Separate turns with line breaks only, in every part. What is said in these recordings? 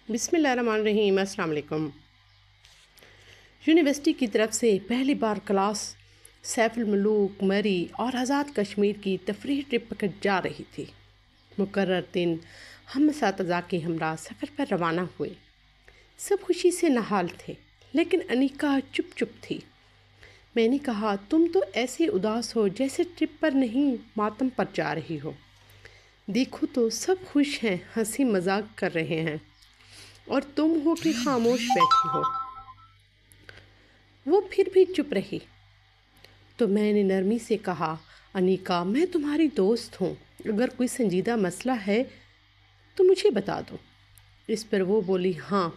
بسم اللہ الرحمن الرحیم۔ السلام علیکم۔ یونیورسٹی کی طرف سے پہلی بار کلاس سیف الملوک، مری اور آزاد کشمیر کی تفریحی ٹرپ پر جا رہی تھی۔ مقرر دن ہم اساتذہ کے ہمراہ سفر پر روانہ ہوئے۔ سب خوشی سے نہال تھے، لیکن انیکا چپ چپ تھی۔ میں نے کہا، تم تو ایسے اداس ہو جیسے ٹرپ پر نہیں ماتم پر جا رہی ہو۔ دیکھو تو سب خوش ہیں، ہنسی مذاق کر رہے ہیں، اور تم ہو کہ خاموش بیٹھی ہو۔ وہ پھر بھی چپ رہی۔ تو میں نے نرمی سے کہا، انیکا، میں تمہاری دوست ہوں، اگر کوئی سنجیدہ مسئلہ ہے تو مجھے بتا دو۔ اس پر وہ بولی، ہاں،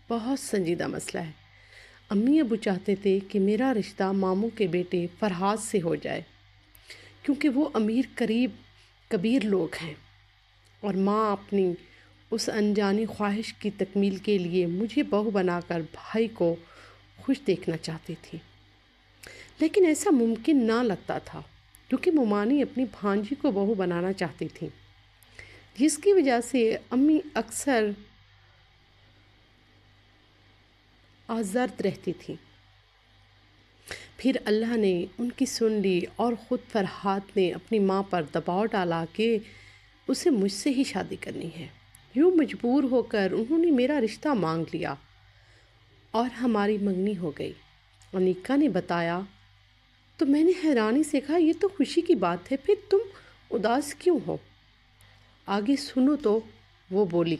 بہت سنجیدہ مسئلہ ہے۔ امی ابو چاہتے تھے کہ میرا رشتہ ماموں کے بیٹے فرحات سے ہو جائے، کیونکہ وہ امیر کبیر لوگ ہیں، اور ماں اپنی اس انجانی خواہش کی تکمیل کے لیے مجھے بہو بنا کر بھائی کو خوش دیکھنا چاہتی تھی۔ لیکن ایسا ممکن نہ لگتا تھا، کیونکہ ممانی اپنی بھانجی کو بہو بنانا چاہتی تھی، جس کی وجہ سے امی اکثر آزرد رہتی تھی۔ پھر اللہ نے ان کی سن لی اور خود فرحات نے اپنی ماں پر دباؤ ڈالا کہ اسے مجھ سے ہی شادی کرنی ہے۔ یوں مجبور ہو کر انہوں نے میرا رشتہ مانگ لیا اور ہماری منگنی ہو گئی۔ انیکا نے بتایا تو میں نے حیرانی سے کہا، یہ تو خوشی کی بات ہے، پھر تم اداس کیوں ہو؟ آگے سنو تو وہ بولی،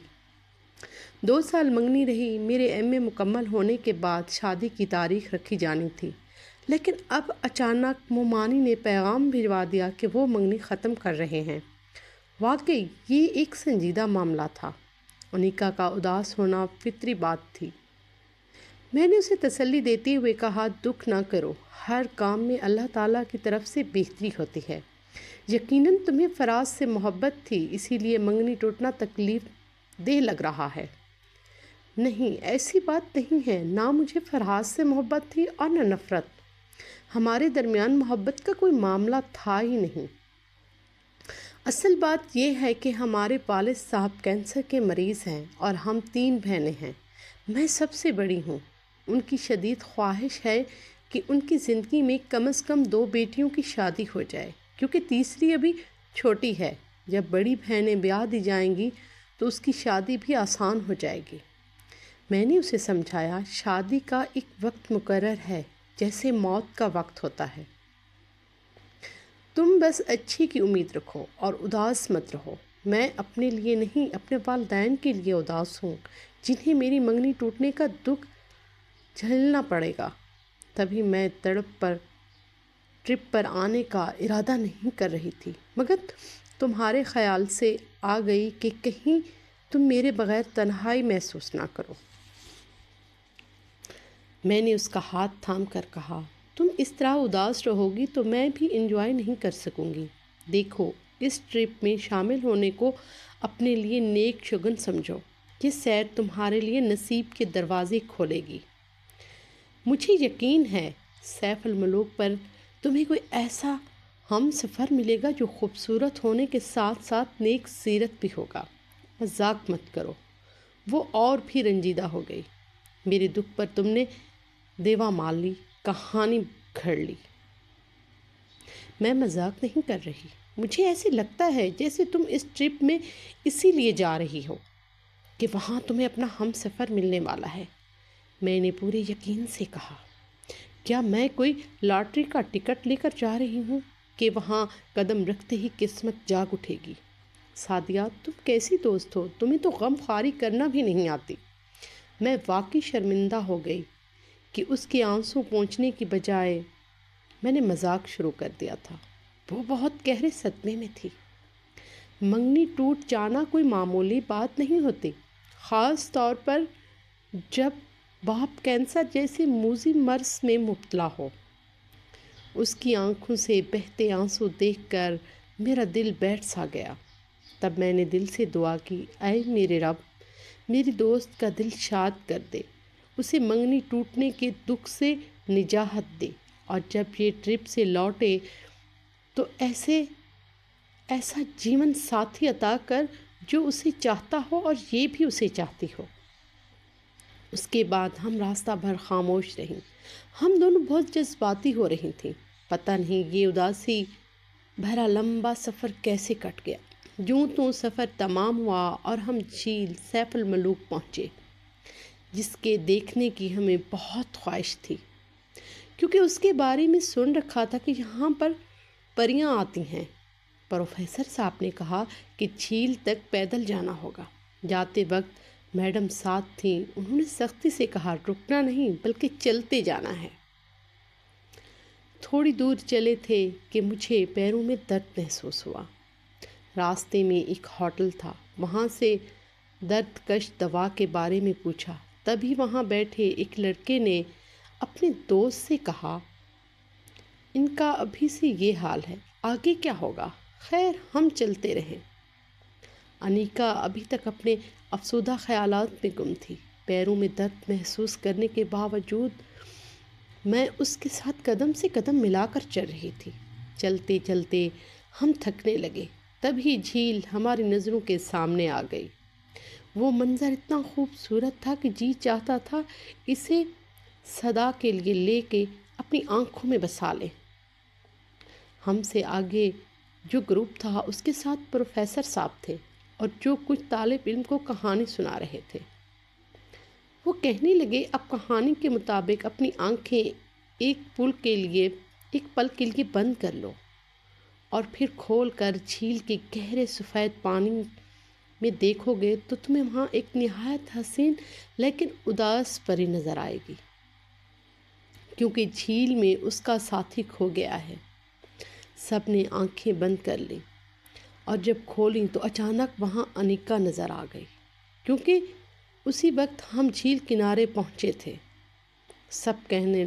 2 سال منگنی رہی۔ میرے ایم اے مکمل ہونے کے بعد شادی کی تاریخ رکھی جانی تھی، لیکن اب اچانک ممانی نے پیغام بھجوا دیا کہ وہ منگنی ختم کر رہے ہیں۔ واقعی یہ ایک سنجیدہ معاملہ تھا۔ انیکا کا اداس ہونا فطری بات تھی۔ میں نے اسے تسلی دیتے ہوئے کہا، دکھ نہ کرو، ہر کام میں اللہ تعالیٰ کی طرف سے بہتری ہوتی ہے۔ یقیناً تمہیں فراز سے محبت تھی، اسی لیے منگنی ٹوٹنا تکلیف دہ لگ رہا ہے۔ نہیں، ایسی بات نہیں ہے، نہ مجھے فراز سے محبت تھی اور نہ نفرت۔ ہمارے درمیان محبت کا کوئی معاملہ تھا ہی نہیں۔ اصل بات یہ ہے کہ ہمارے والد صاحب کینسر کے مریض ہیں اور ہم 3 بہنیں ہیں۔ میں سب سے بڑی ہوں۔ ان کی شدید خواہش ہے کہ ان کی زندگی میں کم از کم 2 بیٹیوں کی شادی ہو جائے، کیونکہ تیسری ابھی چھوٹی ہے۔ جب بڑی بہنیں بیاہ دی جائیں گی تو اس کی شادی بھی آسان ہو جائے گی۔ میں نے اسے سمجھایا، شادی کا ایک وقت مقرر ہے، جیسے موت کا وقت ہوتا ہے۔ تم بس اچھی کی امید رکھو اور اداس مت رہو۔ میں اپنے لیے نہیں، اپنے والدین کے لیے اداس ہوں، جنہیں میری منگنی ٹوٹنے کا دکھ جھیلنا پڑے گا۔ تبھی میں ٹرپ پر آنے کا ارادہ نہیں کر رہی تھی، مگر تمہارے خیال سے آ گئی کہ کہیں تم میرے بغیر تنہائی محسوس نہ کرو۔ میں نے اس کا ہاتھ تھام کر کہا، تم اس طرح اداس رہو گی تو میں بھی انجوائے نہیں کر سکوں گی۔ دیکھو، اس ٹرپ میں شامل ہونے کو اپنے لیے نیک شگن سمجھو۔ یہ سیر تمہارے لیے نصیب کے دروازے کھولے گی۔ مجھے یقین ہے سیف الملوک پر تمہیں کوئی ایسا ہم سفر ملے گا جو خوبصورت ہونے کے ساتھ ساتھ نیک سیرت بھی ہوگا۔ مذاق مت کرو۔ وہ اور بھی رنجیدہ ہو گئی۔ میرے دکھ پر تم نے دیوا مال لی، کہانی گھڑ لی۔ میں مذاق نہیں کر رہی، مجھے ایسے لگتا ہے جیسے تم اس ٹرپ میں اسی لیے جا رہی ہو کہ وہاں تمہیں اپنا ہم سفر ملنے والا ہے۔ میں نے پورے یقین سے کہا، کیا میں کوئی لاٹری کا ٹکٹ لے کر جا رہی ہوں کہ وہاں قدم رکھتے ہی قسمت جاگ اٹھے گی؟ سعدیہ، تم کیسی دوست ہو، تمہیں تو غم خواری کرنا بھی نہیں آتی۔ میں واقعی شرمندہ ہو گئی کہ اس کے آنسو پہنچنے کی بجائے میں نے مذاق شروع کر دیا تھا۔ وہ بہت گہرے صدمے میں تھی۔ منگنی ٹوٹ جانا کوئی معمولی بات نہیں ہوتی، خاص طور پر جب باپ کینسر جیسے موذی مرض میں مبتلا ہو۔ اس کی آنکھوں سے بہتے آنسو دیکھ کر میرا دل بیٹھ سا گیا۔ تب میں نے دل سے دعا کی، اے میرے رب، میری دوست کا دل شاد کر دے، اسے منگنی ٹوٹنے کے دکھ سے نجات دے، اور جب یہ ٹرپ سے لوٹے تو ایسا جیون ساتھی عطا کر جو اسے چاہتا ہو اور یہ بھی اسے چاہتی ہو۔ اس کے بعد ہم راستہ بھر خاموش رہیں۔ ہم دونوں بہت جذباتی ہو رہی تھیں۔ پتہ نہیں یہ اداسی بھرا لمبا سفر کیسے کٹ گیا۔ یوں تو سفر تمام ہوا اور ہم جھیل سیف الملوک پہنچے، جس کے دیکھنے کی ہمیں بہت خواہش تھی، کیونکہ اس کے بارے میں سن رکھا تھا کہ یہاں پر پریاں آتی ہیں۔ پروفیسر صاحب نے کہا کہ جھیل تک پیدل جانا ہوگا۔ جاتے وقت میڈم ساتھ تھیں، انہوں نے سختی سے کہا رکنا نہیں بلکہ چلتے جانا ہے۔ تھوڑی دور چلے تھے کہ مجھے پیروں میں درد محسوس ہوا۔ راستے میں ایک ہوٹل تھا، وہاں سے درد کش دوا کے بارے میں پوچھا۔ تبھی وہاں بیٹھے ایک لڑکے نے اپنے دوست سے کہا ان کا ابھی سے یہ حال ہے، آگے کیا ہوگا؟ خیر ہم چلتے رہے۔ انیکا ابھی تک اپنے افسردہ خیالات میں گم تھی۔ پیروں میں درد محسوس کرنے کے باوجود میں اس کے ساتھ قدم سے قدم ملا کر چل رہی تھی۔ چلتے چلتے ہم تھکنے لگے، تبھی جھیل ہماری نظروں کے سامنے آ گئی۔ وہ منظر اتنا خوبصورت تھا کہ جی چاہتا تھا اسے سدا کے لیے لے کے اپنی آنکھوں میں بسا لیں۔ ہم سے آگے جو گروپ تھا اس کے ساتھ پروفیسر صاحب تھے اور جو کچھ طالب علم کو کہانی سنا رہے تھے۔ وہ کہنے لگے اب کہانی کے مطابق اپنی آنکھیں ایک پل کے لیے بند کر لو اور پھر کھول کر جھیل کے گہرے سفید پانی میں دیکھو گے تو تمہیں وہاں ایک نہایت حسین لیکن اداس پری نظر آئے گی، کیونکہ جھیل میں اس کا ساتھی کھو گیا ہے۔ سب نے آنکھیں بند کر لیں اور جب کھولیں تو اچانک وہاں انیکا نظر آ گئی، کیونکہ اسی وقت ہم جھیل کنارے پہنچے تھے۔ سب کہنے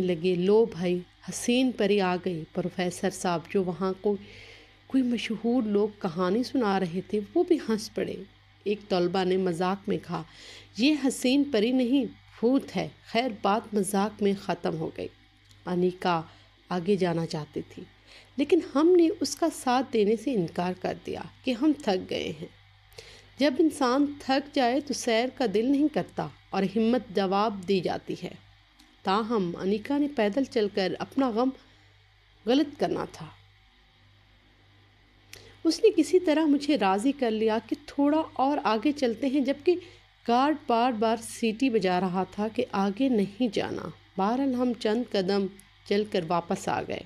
لگے لو بھائی حسین پری آ گئی۔ پروفیسر صاحب جو وہاں کوئی مشہور لوگ کہانی سنا رہے تھے وہ بھی ہنس پڑے۔ ایک طالبہ نے مذاق میں کہا یہ حسین پری نہیں بھوت ہے۔ خیر بات مذاق میں ختم ہو گئی۔ انیکا آگے جانا چاہتی تھی لیکن ہم نے اس کا ساتھ دینے سے انکار کر دیا کہ ہم تھک گئے ہیں۔ جب انسان تھک جائے تو سیر کا دل نہیں کرتا اور ہمت جواب دی جاتی ہے۔ تاہم انیکا نے پیدل چل کر اپنا غم غلط کرنا تھا۔ اس نے کسی طرح مجھے راضی کر لیا کہ تھوڑا اور آگے چلتے ہیں، جبکہ گارڈ بار بار سیٹی بجا رہا تھا کہ آگے نہیں جانا۔ بہرحال ہم چند قدم چل کر واپس آ گئے۔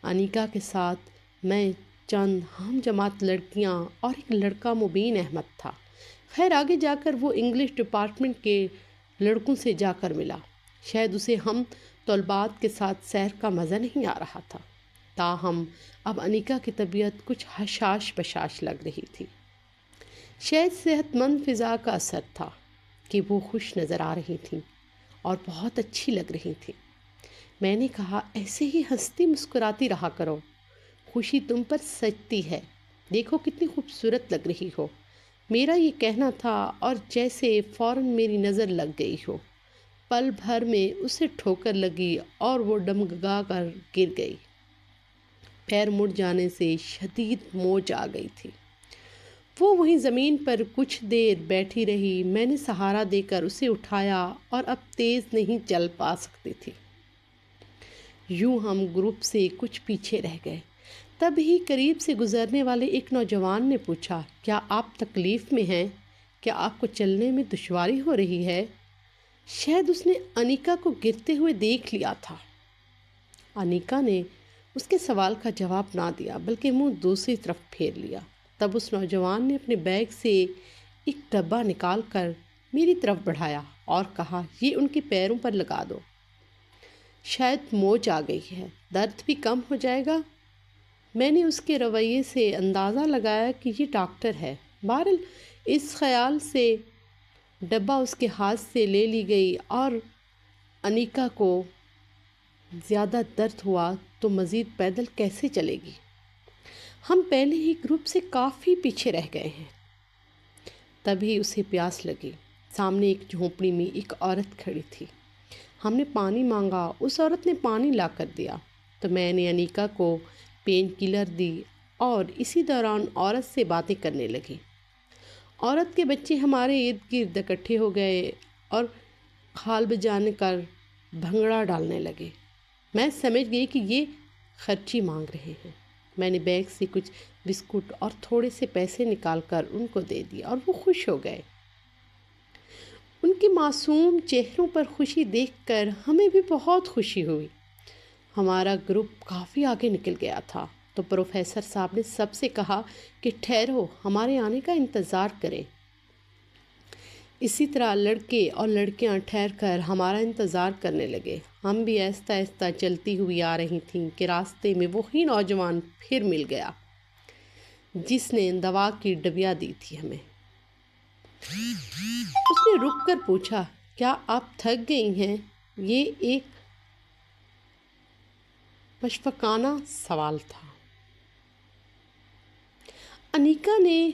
انیکا کے ساتھ میں، چند ہم جماعت لڑکیاں اور ایک لڑکا مبین احمد تھا۔ خیر آگے جا کر وہ انگلش ڈپارٹمنٹ کے لڑکوں سے جا کر ملا۔ شاید اسے ہم طلبات کے ساتھ سیر کا مزہ نہیں آ رہا تھا۔ تاہم اب انیکا کی طبیعت کچھ حشاش بشاش لگ رہی تھی۔ شاید صحت مند فضا کا اثر تھا کہ وہ خوش نظر آ رہی تھیں اور بہت اچھی لگ رہی تھیں۔ میں نے کہا ایسے ہی ہنستی مسکراتی رہا کرو، خوشی تم پر سجتی ہے، دیکھو کتنی خوبصورت لگ رہی ہو۔ میرا یہ کہنا تھا اور جیسے فوراً میری نظر لگ گئی ہو۔ پل بھر میں اسے ٹھوکر لگی اور وہ ڈگمگا کر گر گئی۔ پیر مڑ جانے سے شدید موج آ گئی تھی۔ وہ وہیں زمین پر کچھ دیر بیٹھی رہی۔ میں نے سہارا دے کر اسے اٹھایا اور اب تیز نہیں چل پا سکتی تھی۔ یوں ہم گروپ سے کچھ پیچھے رہ گئے۔ تب ہی قریب سے گزرنے والے ایک نوجوان نے پوچھا کیا آپ تکلیف میں ہیں؟ کیا آپ کو چلنے میں دشواری ہو رہی ہے؟ شاید اس نے انیکا کو گرتے ہوئے دیکھ لیا تھا۔ انیکا نے اس کے سوال کا جواب نہ دیا بلکہ منہ دوسری طرف پھیر لیا۔ تب اس نوجوان نے اپنے بیگ سے ایک ڈبہ نکال کر میری طرف بڑھایا اور کہا یہ ان کے پیروں پر لگا دو، شاید موج آ گئی ہے، درد بھی کم ہو جائے گا۔ میں نے اس کے رویے سے اندازہ لگایا کہ یہ ڈاکٹر ہے۔ بہرحال اس خیال سے ڈبہ اس کے ہاتھ سے لے لی گئی اور انیکا کو زیادہ درد ہوا تو مزید پیدل کیسے چلے گی؟ ہم پہلے ہی گروپ سے کافی پیچھے رہ گئے ہیں۔ تبھی اسے پیاس لگی۔ سامنے ایک جھونپڑی میں ایک عورت کھڑی تھی۔ ہم نے پانی مانگا، اس عورت نے پانی لا کر دیا تو میں نے انیکا کو پین کلر دی اور اسی دوران عورت سے باتیں کرنے لگی۔ عورت کے بچے ہمارے ارد گرد اکٹھے ہو گئے اور خال بجانے کر بھنگڑا ڈالنے لگے۔ میں سمجھ گئی کہ یہ خرچی مانگ رہے ہیں۔ میں نے بیگ سے کچھ بسکٹ اور تھوڑے سے پیسے نکال کر ان کو دے دیا اور وہ خوش ہو گئے۔ ان کے معصوم چہروں پر خوشی دیکھ کر ہمیں بھی بہت خوشی ہوئی۔ ہمارا گروپ کافی آگے نکل گیا تھا تو پروفیسر صاحب نے سب سے کہا کہ ٹھہرو، ہمارے آنے کا انتظار کریں۔ اسی طرح لڑکے اور لڑکیاں ٹھہر کر ہمارا انتظار کرنے لگے۔ ہم بھی آہستہ آہستہ چلتی ہوئی آ رہی تھیں کہ راستے میں وہی نوجوان پھر مل گیا جس نے دوا کی ڈبیا دی تھی ہمیں۔ اس نے رک کر پوچھا، کیا آپ تھک گئی ہیں؟ یہ ایک مشفقانہ سوال تھا۔ انیکا نے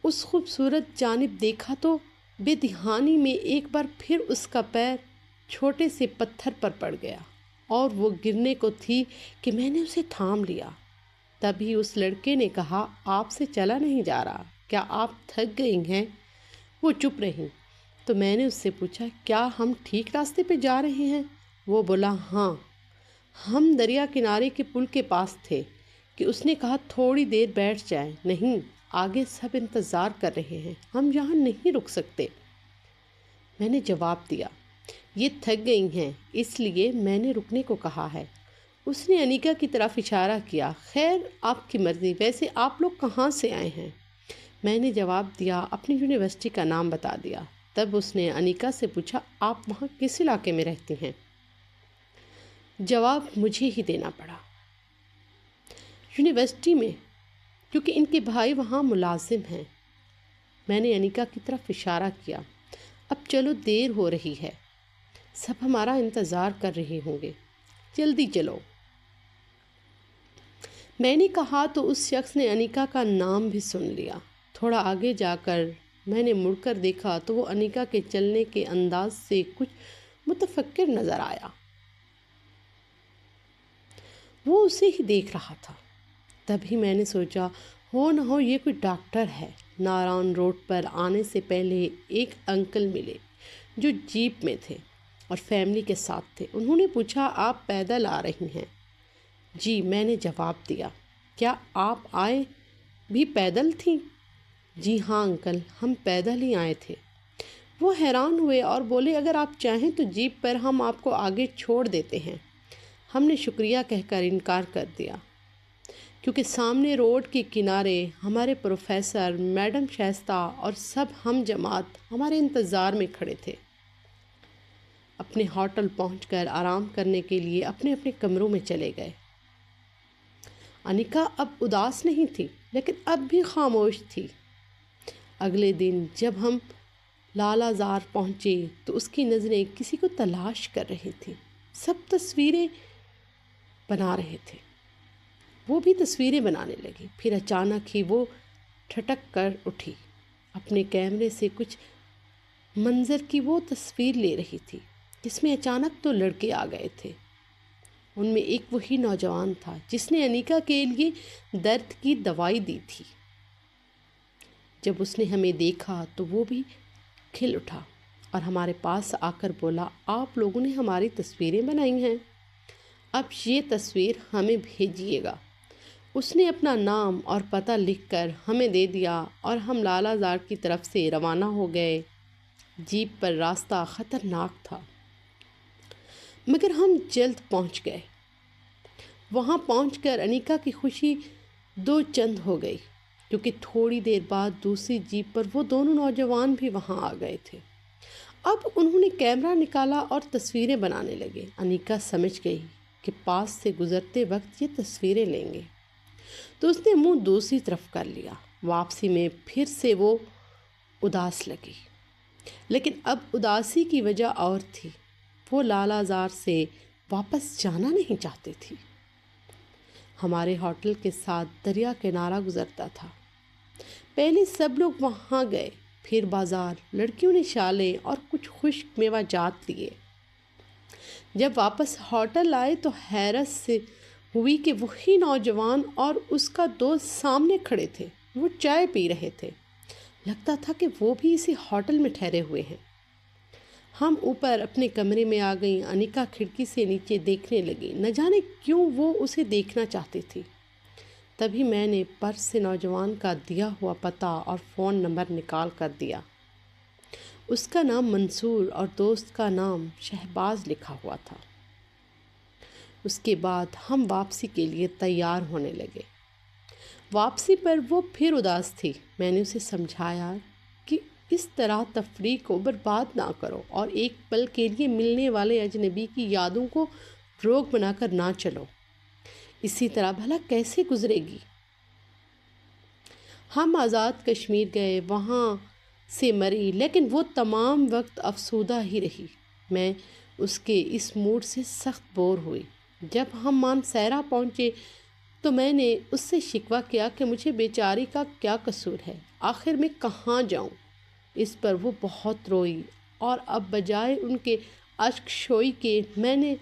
اس خوبصورت جانب دیکھا تو بے دھیانی میں ایک بار پھر اس کا پیر چھوٹے سے پتھر پر پڑ گیا اور وہ گرنے کو تھی کہ میں نے اسے تھام لیا۔ تبھی اس لڑکے نے کہا، آپ سے چلا نہیں جا رہا، کیا آپ تھک گئی ہیں؟ وہ چپ رہی تو میں نے اس سے پوچھا، کیا ہم ٹھیک راستے پہ جا رہے ہیں؟ وہ بولا، ہاں، ہم دریا کنارے کے پل کے پاس تھے کہ اس نے کہا تھوڑی دیر بیٹھ جائیں۔ نہیں، آگے سب انتظار کر رہے ہیں، ہم یہاں نہیں رک سکتے۔ میں نے جواب دیا، یہ تھک گئی ہیں اس لیے میں نے رکنے کو کہا ہے۔ اس نے انیکا کی طرف اشارہ کیا، خیر آپ کی مرضی، ویسے آپ لوگ کہاں سے آئے ہیں؟ میں نے جواب دیا، اپنی یونیورسٹی کا نام بتا دیا۔ تب اس نے انیکا سے پوچھا، آپ وہاں کس علاقے میں رہتی ہیں؟ جواب مجھے ہی دینا پڑا، یونیورسٹی میں، کیونکہ ان کے بھائی وہاں ملازم ہیں۔ میں نے انیکا کی طرف اشارہ کیا، اب چلو، دیر ہو رہی ہے، سب ہمارا انتظار کر رہے ہوں گے، جلدی چلو۔ میں نے کہا تو اس شخص نے انیکا کا نام بھی سن لیا۔ تھوڑا آگے جا کر میں نے مڑ کر دیکھا تو وہ انیکا کے چلنے کے انداز سے کچھ متفکر نظر آیا۔ وہ اسے ہی دیکھ رہا تھا۔ تبھی میں نے سوچا، ہو نہ ہو یہ کوئی ڈاکٹر ہے۔ ناران روڈ پر آنے سے پہلے ایک انکل ملے جو جیپ میں تھے اور فیملی کے ساتھ تھے۔ انہوں نے پوچھا، آپ پیدل آ رہی ہیں؟ جی، میں نے جواب دیا۔ کیا آپ آئے بھی پیدل تھیں؟ جی ہاں انکل، ہم پیدل ہی آئے تھے۔ وہ حیران ہوئے اور بولے، اگر آپ چاہیں تو جیپ پر ہم آپ کو آگے چھوڑ دیتے ہیں۔ ہم نے شکریہ کہہ کر انکار کر دیا، کیونکہ سامنے روڈ کے کنارے ہمارے پروفیسر، میڈم شائستہ اور سب ہم جماعت ہمارے انتظار میں کھڑے تھے۔ اپنے ہوٹل پہنچ کر آرام کرنے کے لیے اپنے اپنے کمروں میں چلے گئے۔ انیکا اب اداس نہیں تھی، لیکن اب بھی خاموش تھی۔ اگلے دن جب ہم لالا زار پہنچے تو اس کی نظریں کسی کو تلاش کر رہی تھیں۔ سب تصویریں بنا رہے تھے، وہ بھی تصویریں بنانے لگی۔ پھر اچانک ہی وہ ٹھٹک کر اٹھی، اپنے کیمرے سے کچھ منظر کی وہ تصویر لے رہی تھی جس میں اچانک تو لڑکے آ گئے تھے۔ ان میں ایک وہی نوجوان تھا جس نے انیکا کے لیے درد کی دوائی دی تھی۔ جب اس نے ہمیں دیکھا تو وہ بھی کھل اٹھا اور ہمارے پاس آ کر بولا، آپ لوگوں نے ہماری تصویریں بنائی ہیں، اب یہ تصویر ہمیں بھیجیے گا۔ اس نے اپنا نام اور پتہ لکھ کر ہمیں دے دیا اور ہم لالا زار کی طرف سے روانہ ہو گئے۔ جیپ پر راستہ خطرناک تھا، مگر ہم جلد پہنچ گئے۔ وہاں پہنچ کر انیکا کی خوشی دو چند ہو گئی، کیونکہ تھوڑی دیر بعد دوسری جیپ پر وہ دونوں نوجوان بھی وہاں آ گئے تھے۔ اب انہوں نے کیمرہ نکالا اور تصویریں بنانے لگے۔ انیکا سمجھ گئی کہ پاس سے گزرتے وقت یہ تصویریں لیں گے، تو اس نے منہ دوسری طرف کر لیا۔ واپسی میں پھر سے وہ اداس لگی، لیکن اب اداسی کی وجہ اور تھی۔ وہ لالا زار سے واپس جانا نہیں چاہتی تھی۔ ہمارے ہوٹل کے ساتھ دریا کنارہ گزرتا تھا۔ پہلے سب لوگ وہاں گئے، پھر بازار، لڑکیوں نے شالیں اور کچھ خشک میوہ جات لیے۔ جب واپس ہوٹل آئے تو حیرت سے ہوئی کہ وہی نوجوان اور اس کا دوست سامنے کھڑے تھے۔ وہ چائے پی رہے تھے۔ لگتا تھا کہ وہ بھی اسی ہوٹل میں ٹھہرے ہوئے ہیں۔ ہم اوپر اپنے کمرے میں آ گئیں۔ انیکا کھڑکی سے نیچے دیکھنے لگی، نہ جانے کیوں وہ اسے دیکھنا چاہتی تھی۔ تبھی میں نے پرس سے نوجوان کا دیا ہوا پتہ اور فون نمبر نکال کر دیا۔ اس کا نام منصور اور دوست کا نام شہباز لکھا ہوا تھا۔ اس کے بعد ہم واپسی کے لیے تیار ہونے لگے۔ واپسی پر وہ پھر اداس تھی۔ میں نے اسے سمجھایا کہ اس طرح تفریح کو برباد نہ کرو اور ایک پل کے لیے ملنے والے اجنبی کی یادوں کو روگ بنا کر نہ چلو۔ اسی طرح بھلا کیسے گزرے گی؟ ہم آزاد کشمیر گئے، وہاں سے مری، لیکن وہ تمام وقت افسردہ ہی رہی۔ میں اس کے اس موڈ سے سخت بور ہوئی۔ جب ہم مانسیرا پہنچے تو میں نے اس سے شکوہ کیا کہ مجھے بیچاری کا کیا قصور ہے، آخر میں کہاں جاؤں؟ اس پر وہ بہت روئی اور اب بجائے ان کے اشک شوئی کے میں نے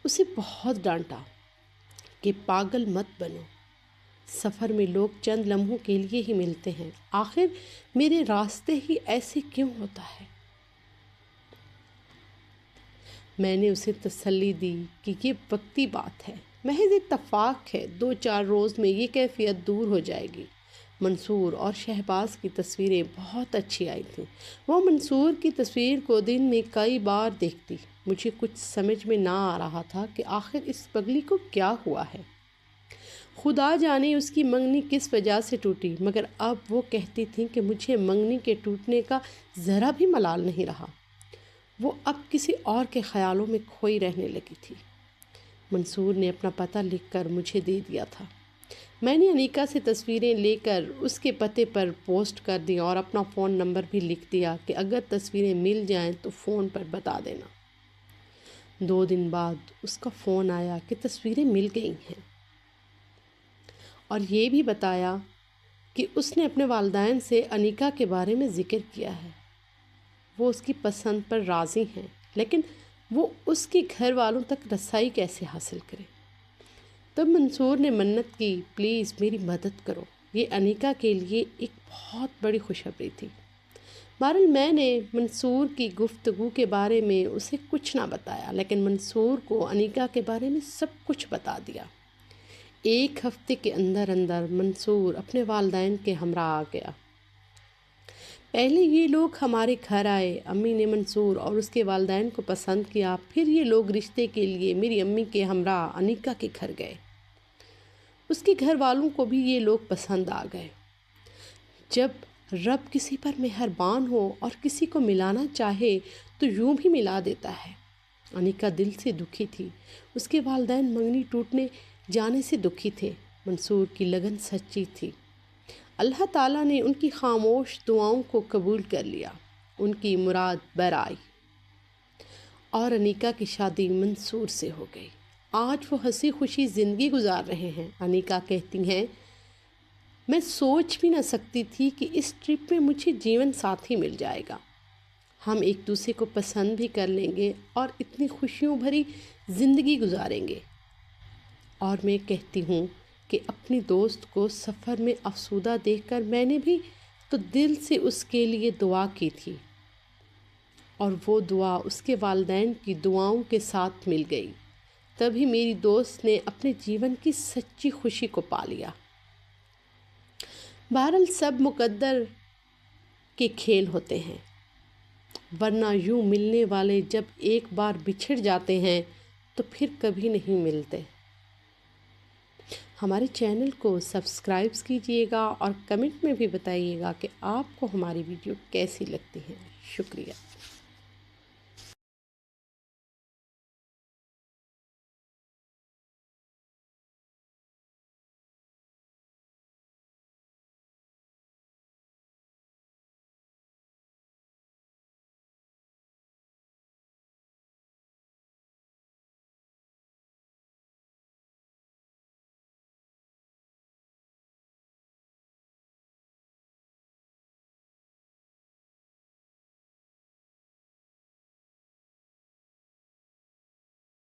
اسے بہت ڈانٹا کہ پاگل مت بنو، سفر میں لوگ چند لمحوں کے لیے ہی ملتے ہیں، آخر میرے راستے ہی ایسے کیوں ہوتا ہے؟ میں نے اسے تسلی دی کہ یہ وقتی بات ہے، محض اتفاق ہے، 2-4 روز میں یہ کیفیت دور ہو جائے گی۔ منصور اور شہباز کی تصویریں بہت اچھی آئی تھیں۔ وہ منصور کی تصویر کو دن میں کئی بار دیکھتی۔ مجھے کچھ سمجھ میں نہ آ رہا تھا کہ آخر اس پگلی کو کیا ہوا ہے۔ خدا جانے اس کی منگنی کس وجہ سے ٹوٹی، مگر اب وہ کہتی تھیں کہ مجھے منگنی کے ٹوٹنے کا ذرا بھی ملال نہیں رہا۔ وہ اب کسی اور کے خیالوں میں کھوئی رہنے لگی تھی۔ منصور نے اپنا پتہ لکھ کر مجھے دے دیا تھا۔ میں نے انیکا سے تصویریں لے کر اس کے پتے پر پوسٹ کر دیں اور اپنا فون نمبر بھی لکھ دیا کہ اگر تصویریں مل جائیں تو فون پر بتا دینا۔ 2 دن بعد اس کا فون آیا کہ تصویریں مل گئی ہیں اور یہ بھی بتایا کہ اس نے اپنے والدین سے انیکا کے بارے میں ذکر کیا ہے۔ وہ اس کی پسند پر راضی ہیں، لیکن وہ اس کے گھر والوں تک رسائی کیسے حاصل کرے؟ تب منصور نے منت کی، پلیز میری مدد کرو، یہ انیکا کے لیے ایک بہت بڑی خوشخبری تھی۔ بہرحال میں نے منصور کی گفتگو کے بارے میں اسے کچھ نہ بتایا، لیکن منصور کو انیکا کے بارے میں سب کچھ بتا دیا۔ 1 ہفتے کے اندر اندر منصور اپنے والدین کے ہمراہ آ گیا۔ پہلے یہ لوگ ہمارے گھر آئے، امی نے منصور اور اس کے والدین کو پسند کیا، پھر یہ لوگ رشتے کے لیے میری امی کے ہمراہ انیکا کے گھر گئے۔ اس کے گھر والوں کو بھی یہ لوگ پسند آ گئے۔ جب رب کسی پر مہربان ہو اور کسی کو ملانا چاہے تو یوں بھی ملا دیتا ہے۔ انیکا دل سے دکھی تھی۔ اس کے والدین منگنی ٹوٹنے جانے سے دکھی تھے۔ منصور کی لگن سچی تھی۔ اللہ تعالیٰ نے ان کی خاموش دعاؤں کو قبول کر لیا۔ ان کی مراد بر آئی اور انیکا کی شادی منصور سے ہو گئی۔ آج وہ ہنسی خوشی زندگی گزار رہے ہیں۔ انیکا کہتی ہیں، میں سوچ بھی نہ سکتی تھی کہ اس ٹرپ میں مجھے جیون ساتھی مل جائے گا۔ ہم ایک دوسرے کو پسند بھی کر لیں گے اور اتنی خوشیوں بھری زندگی گزاریں گے۔ اور میں کہتی ہوں کہ اپنی دوست کو سفر میں افسردہ دیکھ کر میں نے بھی تو دل سے اس کے لیے دعا کی تھی، اور وہ دعا اس کے والدین کی دعاؤں کے ساتھ مل گئی۔ تبھی میری دوست نے اپنے جیون کی سچی خوشی کو پا لیا۔ بہرحال سب مقدر کے کھیل ہوتے ہیں، ورنہ یوں ملنے والے جب ایک بار بچھڑ جاتے ہیں تو پھر کبھی نہیں ملتے۔ ہمارے چینل کو سبسکرائب کیجیے گا اور کمنٹ میں بھی بتائیے گا کہ آپ کو ہماری ویڈیو کیسی لگتی ہے۔ شکریہ۔